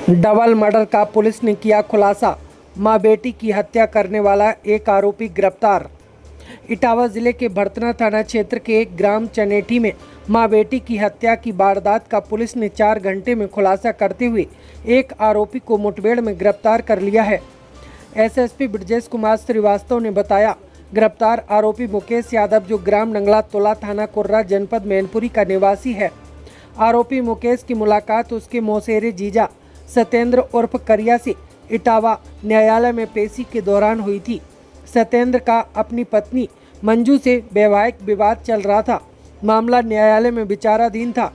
Double murder का police ने किया खुलासा। मां बेटी की हत्या करने वाला एक आरोपी गिरफ्तार। इटावा जिले के भरतना थाना क्षेत्र के एक ग्राम चनेठी में मां बेटी की हत्या की वारदात का पुलिस ने 4 घंटे में खुलासा करते हुए एक आरोपी को मुठभेड़ में गिरफ्तार कर लिया है। एसएसपी ब्रजेश कुमार श्रीवास्तव ने बताया, गिरफ्तार आरोपी मुकेश यादव जो ग्राम नंगला तोला थाना कुर्रा जनपद मैनपुरी का निवासी है। आरोपी मुकेश की मुलाकात उसके मौसेरे जीजा सत्येंद्र उर्फ करिया से इटावा न्यायालय में पेशी के दौरान हुई थी। सत्येंद्र का अपनी पत्नी मंजू से वैवाहिक विवाद चल रहा था। मामला न्यायालय में विचाराधीन था।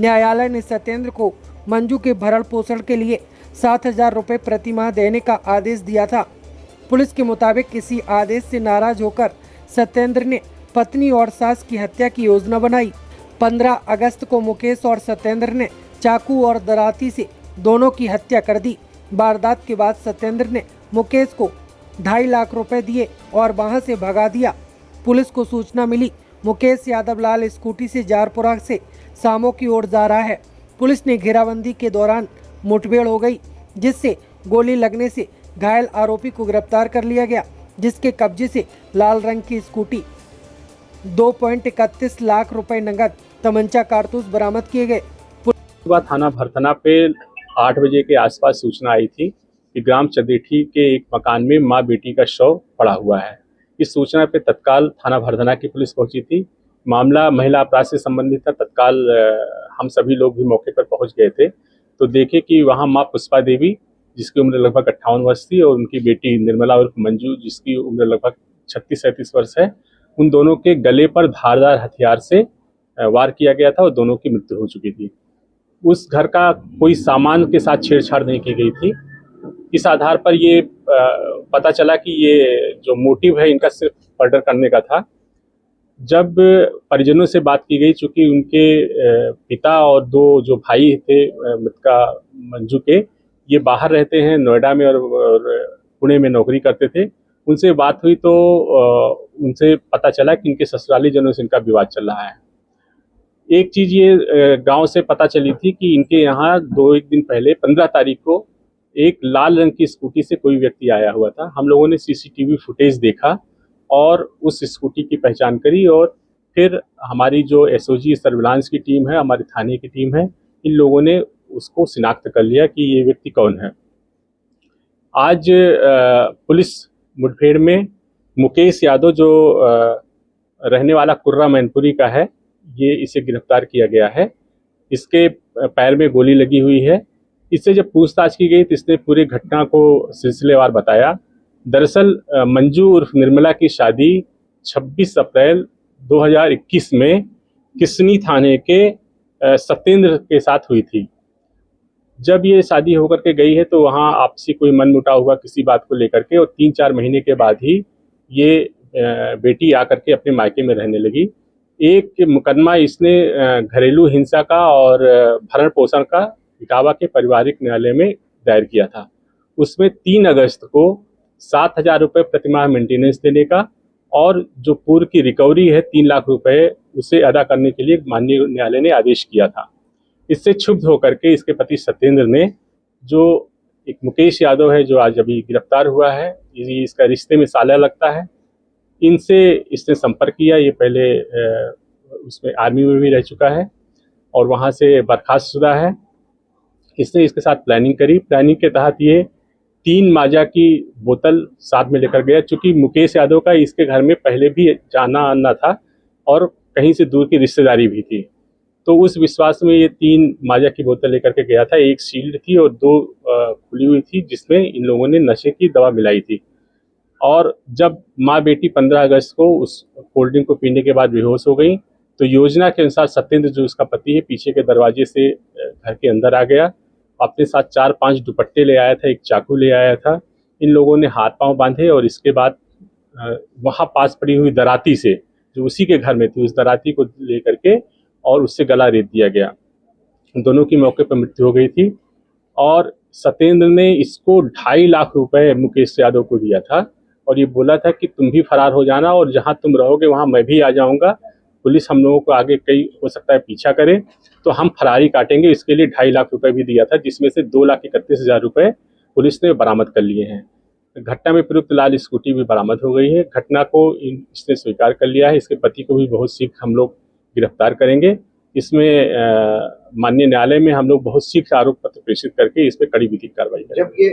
न्यायालय ने सत्येंद्र को मंजू के भरण पोषण के लिए 7,000 रुपये प्रति माह देने का आदेश दिया था। पुलिस के मुताबिक इसी आदेश से नाराज होकर सत्येंद्र ने पत्नी और सास की हत्या की योजना बनाई। 15 अगस्त को मुकेश और सत्येंद्र ने चाकू और दराती से दोनों की हत्या कर दी। वारदात के बाद सत्येंद्र ने मुकेश को 2.5 लाख रुपए दिए और वहां से भगा दिया। पुलिस को सूचना मिली मुकेश यादव लाल स्कूटी से जारपुरा से सामो की ओर जा रहा है। पुलिस ने घेराबंदी के दौरान मुठभेड़ हो गई, जिससे गोली लगने से घायल आरोपी को गिरफ्तार कर लिया गया, जिसके कब्जे से लाल रंग की स्कूटी, 2.31 लाख रुपए नगद, तमंचा कारतूस बरामद किए गए। थाना भरतना पे 8 बजे के आसपास सूचना आई थी कि ग्राम चंदेठी के एक मकान में मां बेटी का शव पड़ा हुआ है। इस सूचना पे तत्काल थाना भरतना की पुलिस पहुंची थी। मामला महिला अपराध से संबंधित था। तत्काल हम सभी लोग भी मौके पर पहुंच गए थे तो देखे कि वहां मां पुष्पा देवी, जिसकी उम्र लगभग 58 वर्ष थी, और उनकी बेटी निर्मला उर्फ मंजू, जिसकी उम्र लगभग 36-37 वर्ष है, उन दोनों के गले पर धारदार हथियार से वार किया गया था और दोनों की मृत्यु हो चुकी थी। उस घर का कोई सामान के साथ छेड़छाड़ नहीं की गई थी। इस आधार पर ये पता चला कि ये जो मोटिव है इनका सिर्फ मर्डर करने का था। जब परिजनों से बात की गई, चूंकि उनके पिता और 2 जो भाई थे मृतका मंजू के, ये बाहर रहते हैं, नोएडा में और पुणे में नौकरी करते थे। उनसे बात हुई तो उनसे पता चला कि इनके ससुराली जनों से इनका विवाद चल रहा है। एक चीज ये गांव से पता चली थी कि इनके यहाँ 2-1 दिन पहले 15 तारीख को एक लाल रंग की स्कूटी से कोई व्यक्ति आया हुआ था। हम लोगों ने सीसीटीवी फुटेज देखा और उस स्कूटी की पहचान करी, और फिर हमारी जो एसओजी सर्विलांस की टीम है, हमारे थाने की टीम है, इन लोगों ने उसको शिनाख्त कर लिया कि ये व्यक्ति कौन है। आज पुलिस मुठभेड़ में मुकेश यादव, जो रहने वाला कुर्रा मैनपुरी का है, ये इसे गिरफ्तार किया गया है। इसके पैर में गोली लगी हुई है। इससे जब पूछताछ की गई तो इसने पूरी घटना को सिलसिलेवार बताया। दरअसल मंजू उर्फ निर्मला की शादी 26 अप्रैल 2021 में किसनी थाने के सत्येंद्र के साथ हुई थी। जब ये शादी होकर के गई है तो वहाँ आपसी कोई मनमुटाव हुआ किसी बात को लेकर के, और 3-4 महीने के बाद ही ये बेटी आकर के अपने मायके में रहने लगी। एक मुकदमा इसने घरेलू हिंसा का और भरण पोषण का इटावा के पारिवारिक न्यायालय में दायर किया था। उसमें 3 अगस्त को 7,000 रुपये प्रतिमाह मेंटेनेंस देने का और जो पूर्व की रिकवरी है 3 लाख रुपए, उसे अदा करने के लिए माननीय न्यायालय ने आदेश किया था। इससे क्षुब्ध होकर के इसके पति सत्येंद्र ने, जो एक मुकेश यादव है जो आज अभी गिरफ्तार हुआ है, इसका रिश्ते में साला लगता है, इनसे इसने संपर्क किया। ये पहले उसमें आर्मी में भी रह चुका है और वहाँ से बर्खास्तशुदा है। इसने इसके साथ प्लानिंग करी। प्लानिंग के तहत ये 3 माजा की बोतल साथ में लेकर गया। चूँकि मुकेश यादव का इसके घर में पहले भी जाना आना था और कहीं से दूर की रिश्तेदारी भी थी, तो उस विश्वास में ये 3 माजा की बोतल लेकर के गया था। एक सील्ड थी और 2 खुली हुई थी, जिसमें इन लोगों ने नशे की दवा मिलाई थी। और जब माँ बेटी 15 अगस्त को उस कोल्ड ड्रिंक को पीने के बाद बेहोश हो गई, तो योजना के अनुसार सत्येंद्र, जो उसका पति है, पीछे के दरवाजे से घर के अंदर आ गया। अपने साथ 4-5 दुपट्टे ले आया था, एक चाकू ले आया था। इन लोगों ने हाथ पांव बांधे और इसके बाद वहाँ पास पड़ी हुई दराती से, जो उसी के घर में थी, उस दराती को लेकर के और उससे गला रेत दिया गया। दोनों की मौके पर मृत्यु हो गई थी। और सत्येंद्र ने इसको 2.5 लाख रुपए मुकेश यादव को दिया था और ये बोला था कि तुम भी फरार हो जाना और जहां तुम रहोगे वहां मैं भी आ जाऊंगा, पुलिस हम लोगों को आगे कई हो सकता है पीछा करे तो हम फरारी काटेंगे। इसके लिए 2.5 लाख रुपए भी दिया था, जिसमें से 2,31,000 रुपए पुलिस ने बरामद कर लिए हैं। घटना में प्रयुक्त लाल स्कूटी भी बरामद हो गई है। घटना को इसने स्वीकार कर लिया है। इसके पति को भी बहुत शीघ्र हम लोग गिरफ्तार करेंगे। इसमें माननीय न्यायालय में हम लोग बहुत शीघ्र आरोप पत्र प्रेषित करके इस पर कड़ी विधिक कार्रवाई करेंगे।